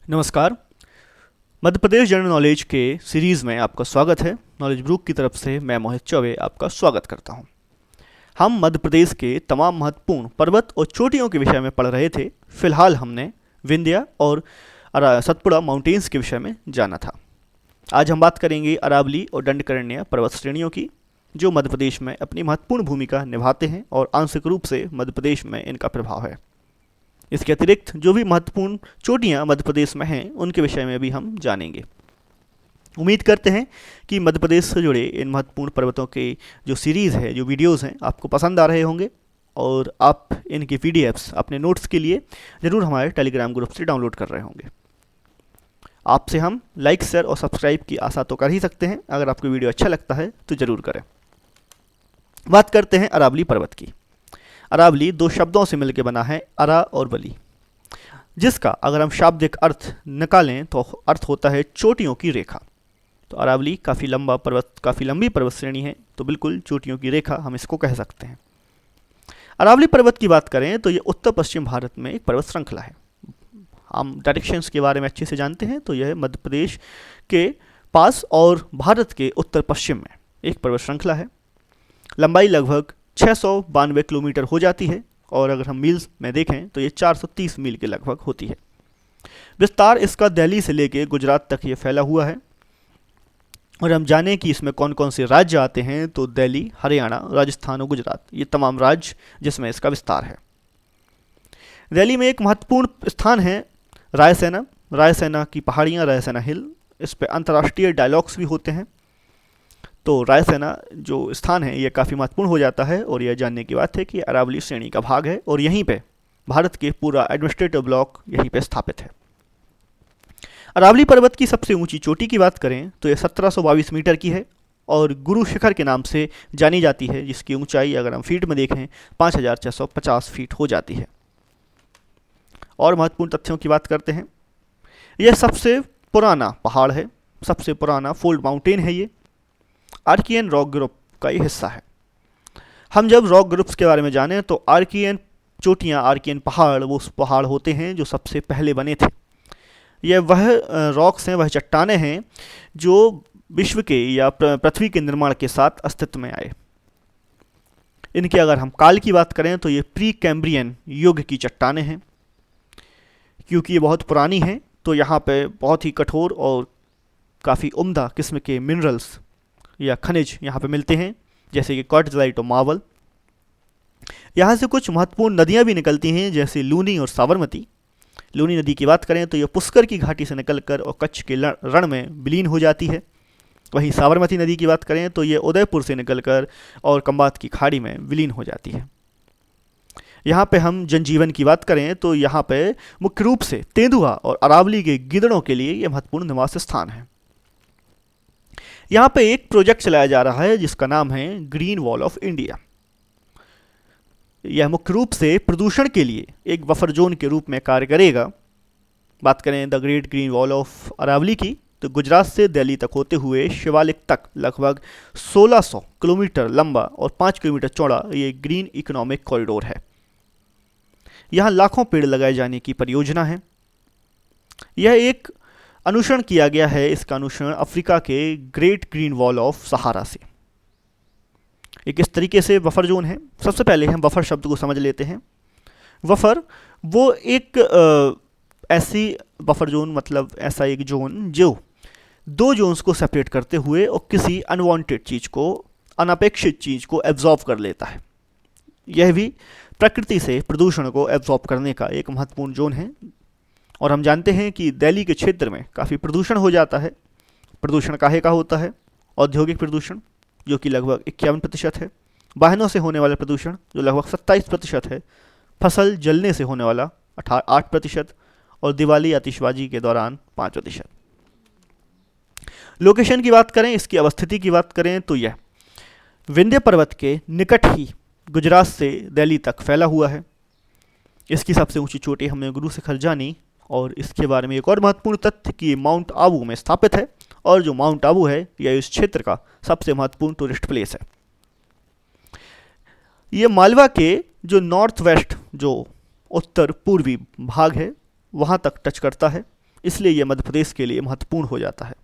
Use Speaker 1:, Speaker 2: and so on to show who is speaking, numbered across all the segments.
Speaker 1: नमस्कार। Madhya Pradesh general knowledge के series में आपका स्वागत है। नॉलेज ग्रुप की तरफ से मैं मोहित चौबे आपका स्वागत करता हूं। हम मध्य प्रदेश के तमाम महत्वपूर्ण पर्वत और चोटियों के विषय में पढ़ रहे थे। फिलहाल हमने विंध्या और सतपुड़ा माउंटेन्स के विषय में जाना था। आज हम बात करेंगे अरावली और दंडकारण्य पर्वत श्रेणियों की, जो मध्य प्रदेश में अपनी महत्वपूर्ण भूमिका निभाते हैं और आंशिक रूप से मध्य प्रदेश में इनका प्रभाव है। इसके अतिरिक्त जो भी महत्वपूर्ण चोटियां मध्य प्रदेश में हैं उनके विषय में भी हम जानेंगे। उम्मीद करते हैं कि मध्य प्रदेश से जुड़े इन महत्वपूर्ण पर्वतों के जो सीरीज़ है, जो वीडियोस हैं, आपको पसंद आ रहे होंगे और आप इनकी पीडीएफ्स अपने नोट्स के लिए ज़रूर हमारे टेलीग्राम ग्रुप से डाउनलोड कर रहे होंगे। आपसे हम लाइक, शेयर और सब्सक्राइब की आशा तो कर ही सकते हैं। अगर आपको वीडियो अच्छा लगता है तो ज़रूर करें। बात करते हैं अरावली पर्वत की। अरावली दो शब्दों से मिलकर बना है, अरा और वली, जिसका अगर हम शाब्दिक अर्थ निकालें तो अर्थ होता है चोटियों की रेखा। तो अरावली काफ़ी लंबी पर्वत श्रेणी है, तो बिल्कुल चोटियों की रेखा हम इसको कह सकते हैं। अरावली पर्वत की बात करें तो ये उत्तर पश्चिम भारत में एक पर्वत श्रृंखला है। हम डायरेक्शंस के बारे में अच्छे से जानते हैं, तो यह मध्य प्रदेश के पास और भारत के उत्तर पश्चिम में एक पर्वत श्रृंखला है। लंबाई लगभग 692 किलोमीटर हो जाती है और अगर हम मील्स में देखें तो ये 430 मील के लगभग होती है। विस्तार इसका दिल्ली से लेके गुजरात तक ये फैला हुआ है। और हम जानें कि इसमें कौन कौन से राज्य आते हैं, तो दिल्ली, हरियाणा, राजस्थान और गुजरात, ये तमाम राज्य जिसमें इसका विस्तार है। दिल्ली में एक महत्वपूर्ण स्थान है रायसेना। रायसेना की पहाड़ियाँ, रायसेना हिल, इस पर अंतर्राष्ट्रीय डायलॉग्स भी होते हैं। तो रायसेना जो स्थान है ये काफ़ी महत्वपूर्ण हो जाता है और यह जानने की बात है कि अरावली श्रेणी का भाग है और यहीं पे भारत के पूरा एडमिनिस्ट्रेटिव ब्लॉक यहीं पे स्थापित है। अरावली पर्वत की सबसे ऊंची चोटी की बात करें तो यह 1722 मीटर की है और गुरु शिखर के नाम से जानी जाती है, जिसकी ऊंचाई अगर हम फीट में देखें 5650 फीट हो जाती है। और महत्वपूर्ण तथ्यों की बात करते हैं। यह सबसे पुराना पहाड़ है, सबसे पुराना फोल्ड माउंटेन है। ये आर्कियन रॉक ग्रुप का ये हिस्सा है। हम जब रॉक ग्रुप्स के बारे में जानें तो आर्कियन चोटियाँ, आर्कियन पहाड़ वो पहाड़ होते हैं जो सबसे पहले बने थे। यह वह रॉक्स हैं, वह चट्टानें हैं जो विश्व के या पृथ्वी के निर्माण के साथ अस्तित्व में आए। इनके अगर हम काल की बात करें तो ये प्री कैम्ब्रियन युग की चट्टानें हैं। क्योंकि ये बहुत पुरानी हैं तो यहाँ पे बहुत ही कठोर और काफ़ी उम्दा किस्म के मिनरल्स या खनिज यहाँ पे मिलते हैं, जैसे कि क्वार्ट्ज़ाइट और मार्बल। यहाँ से कुछ महत्वपूर्ण नदियाँ भी निकलती हैं, जैसे लूनी और साबरमती। लूनी नदी की बात करें तो यह पुष्कर की घाटी से निकलकर और कच्छ के रण में विलीन हो जाती है। वहीं साबरमती नदी की बात करें तो ये उदयपुर से निकलकर और खंबात की खाड़ी में विलीन हो जाती है। यहाँ पे हम जनजीवन की बात करें तो यहाँ पे मुख्य रूप से तेंदुआ और अरावली के गिद्धड़ों के लिए ये महत्वपूर्ण निवास स्थान है। यहाँ पे एक प्रोजेक्ट चलाया जा रहा है जिसका नाम है ग्रीन वॉल ऑफ इंडिया। यह मुख्य रूप से प्रदूषण के लिए एक बफर जोन के रूप में कार्य करेगा। बात करें the great green wall of Aravalli की तो गुजरात से दिल्ली तक होते हुए शिवालिक तक लगभग 1600 किलोमीटर लंबा और 5 किलोमीटर चौड़ा ये ग्रीन इकोनॉमिक कॉरिडोर है। यहाँ लाखों पेड़ लगाए जाने की परियोजना है। यह एक अनुसरण किया गया है, इसका अनुसरण अफ्रीका के ग्रेट ग्रीन वॉल ऑफ सहारा से। एक इस तरीके से बफर जोन है। सबसे पहले हम बफर शब्द को समझ लेते हैं। बफर वो एक ऐसी बफर जोन, मतलब ऐसा एक जोन जो दो जोन्स को सेपरेट करते हुए और किसी अनवांटेड चीज़ को, अनपेक्षित चीज़ को एब्जॉर्ब कर लेता है। यह भी प्रकृति से प्रदूषण को एब्जॉर्ब करने का एक महत्वपूर्ण जोन है। और हम जानते हैं कि दिल्ली के क्षेत्र में काफ़ी प्रदूषण हो जाता है। प्रदूषण काहे का होता है? औद्योगिक प्रदूषण जो कि लगभग 51% है, वाहनों से होने वाला प्रदूषण जो लगभग 27% है, फसल जलने से होने वाला 8% और दिवाली आतिशबाजी के दौरान 5%। लोकेशन की बात करें, इसकी अवस्थिति की बात करें तो यह विंध्य पर्वत के निकट ही गुजरात से दिल्ली तक फैला हुआ है। इसकी सबसे ऊंची चोटी हमने गुरु शिखर जानी और इसके बारे में एक और महत्वपूर्ण तथ्य कि माउंट आबू में स्थापित है और जो माउंट आबू है यह इस क्षेत्र का सबसे महत्वपूर्ण टूरिस्ट प्लेस है। ये मालवा के जो नॉर्थ वेस्ट, जो उत्तर पूर्वी भाग है, वहाँ तक टच करता है। इसलिए ये मध्य प्रदेश के लिए महत्वपूर्ण हो जाता है।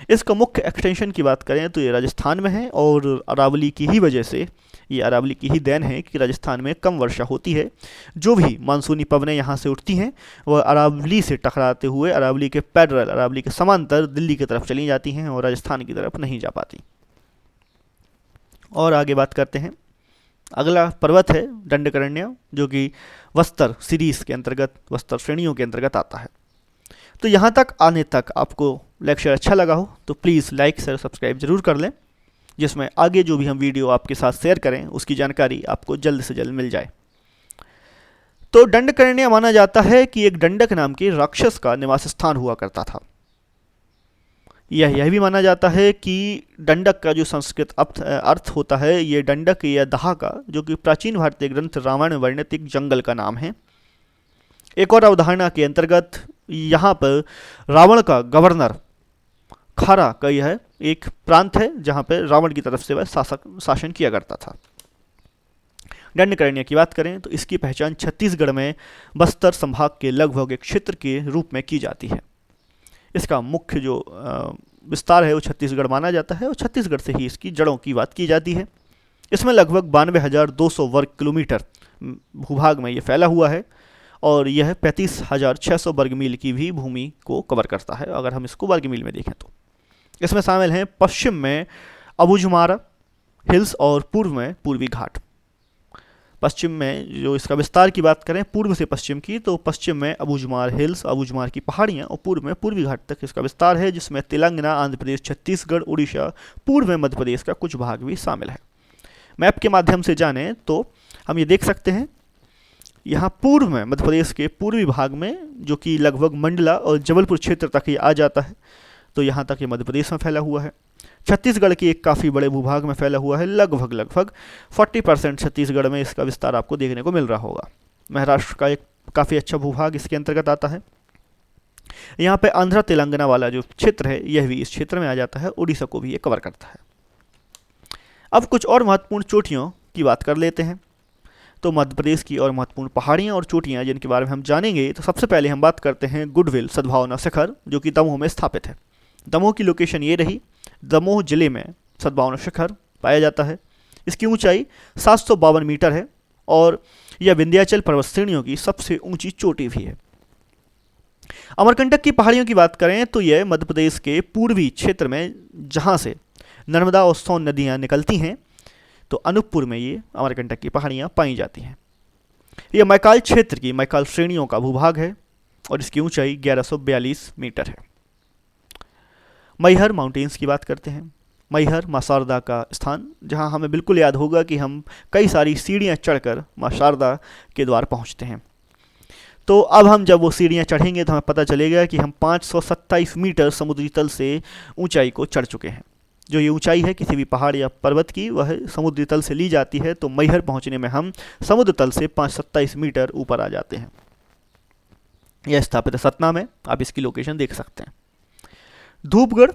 Speaker 1: इसका मुख्य एक्सटेंशन की बात करें तो ये राजस्थान में है, और अरावली की ही वजह से, ये अरावली की ही देन है कि राजस्थान में कम वर्षा होती है। जो भी मानसूनी पवनें यहाँ से उठती हैं वह अरावली से टकराते हुए अरावली के पैरेलल, अरावली के समांतर दिल्ली की तरफ चली जाती हैं और राजस्थान की तरफ नहीं जा पाती। और आगे बात करते हैं, अगला पर्वत है दंडकारण्य, जो कि बस्तर सीरीज के अंतर्गत, बस्तर श्रेणियों के अंतर्गत आता है। तो यहाँ तक आने तक आपको लेक्चर अच्छा लगा हो तो प्लीज़ लाइक शेयर सब्सक्राइब जरूर कर लें, जिसमें आगे जो भी हम वीडियो आपके साथ शेयर करें उसकी जानकारी आपको जल्द से जल्द मिल जाए। तो दंडकारण्य माना जाता है कि एक दंडक नाम के राक्षस का निवास स्थान हुआ करता था। यह भी माना जाता है कि दंडक का जो संस्कृत अर्थ होता है, ये दंडक या दाह का, जो कि प्राचीन भारतीय ग्रंथ रामायण में वर्णित एक जंगल का नाम है। एक और अवधारणा के अंतर्गत यहाँ पर रावण का गवर्नर खारा का यह एक प्रांत है जहाँ पर रावण की तरफ से वह शासन किया करता था। दंडकारण्य की बात करें तो इसकी पहचान छत्तीसगढ़ में बस्तर संभाग के लगभग एक क्षेत्र के रूप में की जाती है। इसका मुख्य जो विस्तार है वो छत्तीसगढ़ माना जाता है, और छत्तीसगढ़ से ही इसकी जड़ों की बात की जाती है। इसमें लगभग 92,200 वर्ग किलोमीटर भूभाग में ये फैला हुआ है, और यह 35,600 वर्ग मील की भी भूमि को कवर करता है, अगर हम इसको वर्ग मील में देखें तो। इसमें शामिल हैं पश्चिम में अबूझमारा हिल्स और पूर्व में पूर्वी घाट। पश्चिम में जो इसका विस्तार की बात करें पूर्व से पश्चिम की, तो पश्चिम में अबूझमार हिल्स, अबूझमार की पहाड़ियाँ, और पूर्व में पूर्वी घाट तक इसका विस्तार है, जिसमें तेलंगाना, आंध्र प्रदेश, छत्तीसगढ़, उड़ीसा, पूर्व में मध्य प्रदेश का कुछ भाग भी शामिल है। मैप के माध्यम से जानें तो हम ये देख सकते हैं, यहाँ पूर्व में मध्य प्रदेश के पूर्वी भाग में, जो कि लगभग मंडला और जबलपुर क्षेत्र तक ये आ जाता है, तो यहाँ तक ये मध्य प्रदेश में फैला हुआ है। छत्तीसगढ़ के एक काफ़ी बड़े भूभाग में फैला हुआ है, लगभग 40% छत्तीसगढ़ में इसका विस्तार आपको देखने को मिल रहा होगा। महाराष्ट्र का एक काफ़ी अच्छा भूभाग इसके अंतर्गत आता है। यहाँ पे आंध्र तेलंगाना वाला जो क्षेत्र है यह भी इस क्षेत्र में आ जाता है, उड़ीसा को भी ये कवर करता है। अब कुछ और महत्वपूर्ण चोटियों की बात कर लेते हैं। तो मध्य प्रदेश की और महत्वपूर्ण पहाड़ियाँ और चोटियाँ जिनके बारे में हम जानेंगे, तो सबसे पहले हम बात करते हैं गुडविल सद्भावना शिखर, जो कि दमोह में स्थापित है। दमोह की लोकेशन ये रही, दमोह जिले में सद्भावना शिखर पाया जाता है। इसकी ऊंचाई 752 मीटर है, और यह विंध्याचल पर्वत श्रेणियों की सबसे ऊंची चोटी भी है। अमरकंटक की पहाड़ियों की बात करें तो यह मध्य प्रदेश के पूर्वी क्षेत्र में, जहाँ से नर्मदा और सोन नदियाँ निकलती हैं, तो अनूपपुर में ये अमरकंटक की पहाड़ियाँ पाई जाती हैं। यह मैकाल क्षेत्र की मैकाल श्रेणियों का भूभाग है, और इसकी ऊंचाई 1142 मीटर है। मैहर माउंटेन्स की बात करते हैं। मैहर माँ शारदा का स्थान, जहाँ हमें बिल्कुल याद होगा कि हम कई सारी सीढ़ियाँ चढ़कर माँ शारदा के द्वार पहुँचते हैं। तो अब हम जब वो सीढ़ियाँ चढ़ेंगे तो हमें पता चलेगा कि हम 527 मीटर समुद्री तल से ऊंचाई को चढ़ चुके हैं। जो ये ऊंचाई है किसी भी पहाड़ या पर्वत की, वह समुद्री तल से ली जाती है, तो मैहर पहुँचने में हम समुद्र तल से 527 मीटर ऊपर आ जाते हैं। यह स्थापित है सतना में, आप इसकी लोकेशन देख सकते हैं। धूपगढ़,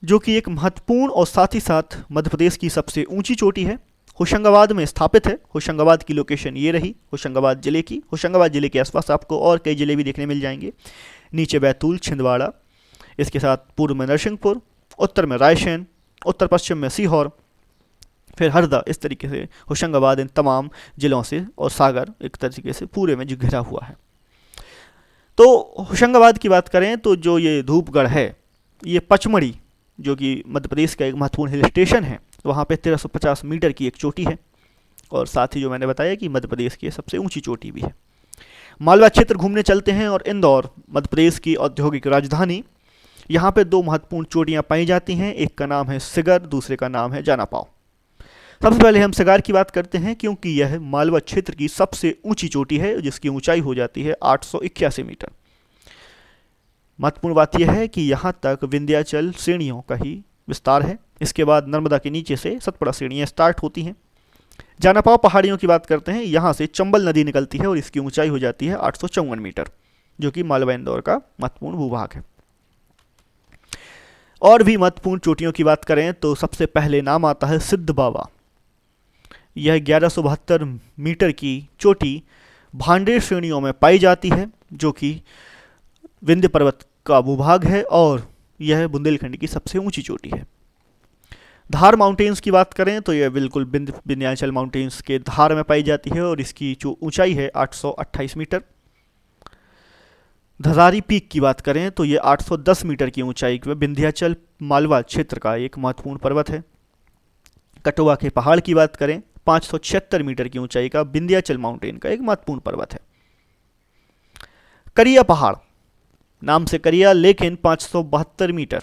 Speaker 1: जो कि एक महत्वपूर्ण और साथ ही साथ मध्य प्रदेश की सबसे ऊंची चोटी है, होशंगाबाद में स्थापित है। होशंगाबाद की लोकेशन ये रही, होशंगाबाद जिले की। होशंगाबाद जिले के आसपास आपको और कई जिले भी देखने मिल जाएंगे। नीचे बैतूल, छिंदवाड़ा, इसके साथ पूर्व में नरसिंहपुर, उत्तर में रायसेन, उत्तर पश्चिम में सीहोर, फिर हरदा। इस तरीके से होशंगाबाद इन तमाम जिलों से, और सागर एक तरीके से पूरे में जो घिरा हुआ है। तो होशंगाबाद की बात करें तो जो ये धूपगढ़ है, ये पचमढ़ी, जो कि मध्य प्रदेश का एक महत्वपूर्ण हिल स्टेशन है, वहाँ पे 1350 मीटर की एक चोटी है, और साथ ही जो मैंने बताया कि मध्य प्रदेश की सबसे ऊंची चोटी भी है। मालवा क्षेत्र घूमने चलते हैं, और इंदौर मध्य प्रदेश की औद्योगिक राजधानी, यहाँ पे दो महत्वपूर्ण चोटियाँ पाई जाती हैं। एक का नाम है सिगर, दूसरे का नाम है जानापाव। सबसे पहले हम सिगार की बात करते हैं, क्योंकि यह मालवा क्षेत्र की सबसे ऊंची चोटी है, जिसकी ऊंचाई हो जाती है 881 मीटर। महत्वपूर्ण बात यह है कि यहाँ तक विंध्याचल श्रेणियों का ही विस्तार है। इसके बाद नर्मदा के नीचे से सतपुड़ा श्रेणियाँ स्टार्ट होती हैं। जानापाव पहाड़ियों की बात करते हैं, यहाँ से चंबल नदी निकलती है, और इसकी ऊंचाई हो जाती है 854 मीटर, जो कि मालवा इंदौर का महत्वपूर्ण भूभाग है। और भी महत्वपूर्ण चोटियों की बात करें तो सबसे पहले नाम आता है सिद्ध बाबा। यह 1172 मीटर की चोटी भांडेर श्रेणियों में पाई जाती है, जो कि विंध्य पर्वत का भूभाग है और यह बुंदेलखंड की सबसे ऊंची चोटी है। धार माउंटेन्स की बात करें तो यह बिल्कुल विंध्याचल माउंटेन्स के धार में पाई जाती है और इसकी जो ऊंचाई है 828 मीटर। धजारी पीक की बात करें तो ये 810 मीटर की ऊंचाई में विंध्याचल मालवा क्षेत्र का एक महत्वपूर्ण पर्वत है। कटवा के पहाड़ की बात करें 576 मीटर की ऊंचाई का विंध्याचल माउंटेन का एक महत्वपूर्ण पर्वत है। करिया पहाड़, नाम से करिया लेकिन 572 मीटर,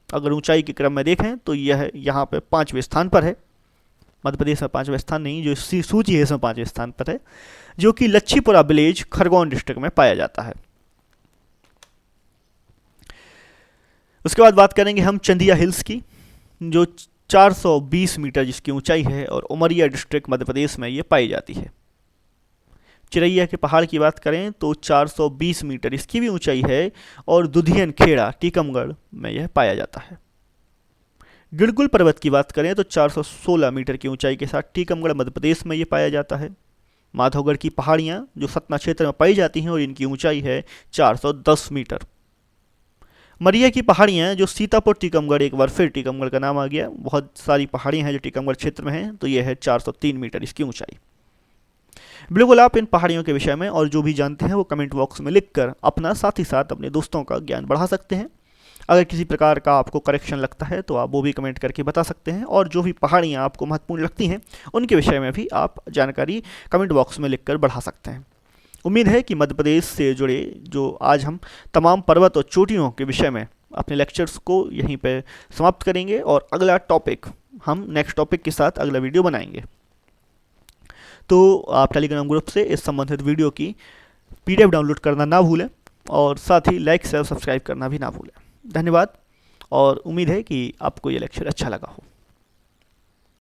Speaker 1: अगर ऊंचाई के क्रम में देखें तो यह यहाँ पे 5वें स्थान पर है। मध्य प्रदेश में 5वें स्थान नहीं, जो सूची है इसमें 5वें स्थान पर है, जो कि लच्छीपुरा विलेज खरगोन डिस्ट्रिक्ट में पाया जाता है। उसके बाद बात करेंगे हम चंदिया हिल्स की, जो 420 मीटर जिसकी ऊंचाई है और उमरिया डिस्ट्रिक्ट मध्य प्रदेश में ये पाई जाती है। चिरैया के पहाड़ की बात करें तो 420 मीटर इसकी भी ऊंचाई है और दुधियन खेड़ा टीकमगढ़ में यह पाया जाता है। गिड़कुल पर्वत की बात करें तो 416 मीटर की ऊंचाई के साथ टीकमगढ़ मध्य प्रदेश में ये पाया जाता है। माधवगढ़ की पहाड़ियाँ जो सतना क्षेत्र में पाई जाती हैं और इनकी ऊंचाई है 410 मीटर। मरिया की पहाड़ियाँ जो सीतापुर टीकमगढ़, एक बार फिर टीकमगढ़ का नाम आ गया, बहुत सारी पहाड़ियाँ हैं जो टीकमगढ़ क्षेत्र में हैं, तो यह है 403 मीटर इसकी ऊंचाई। बिल्कुल आप इन पहाड़ियों के विषय में और जो भी जानते हैं वो कमेंट बॉक्स में लिखकर अपना साथ ही साथ अपने दोस्तों का ज्ञान बढ़ा सकते हैं। अगर किसी प्रकार का आपको करेक्शन लगता है तो आप वो भी कमेंट करके बता सकते हैं और जो भी पहाड़ियाँ आपको महत्वपूर्ण लगती हैं उनके विषय में भी आप जानकारी कमेंट बॉक्स में लिखकर बढ़ा सकते हैं। उम्मीद है कि मध्य प्रदेश से जुड़े जो आज हम तमाम पर्वत और चोटियों के विषय में अपने लेक्चर्स को यहीं पे समाप्त करेंगे और अगला टॉपिक हम नेक्स्ट टॉपिक के साथ अगला वीडियो बनाएंगे। तो आप टेलीग्राम ग्रुप से इस संबंधित वीडियो की PDF डाउनलोड करना ना भूलें और साथ ही लाइक शेयर सब्सक्राइब करना भी ना भूलें। धन्यवाद और उम्मीद है कि आपको ये लेक्चर अच्छा लगा हो।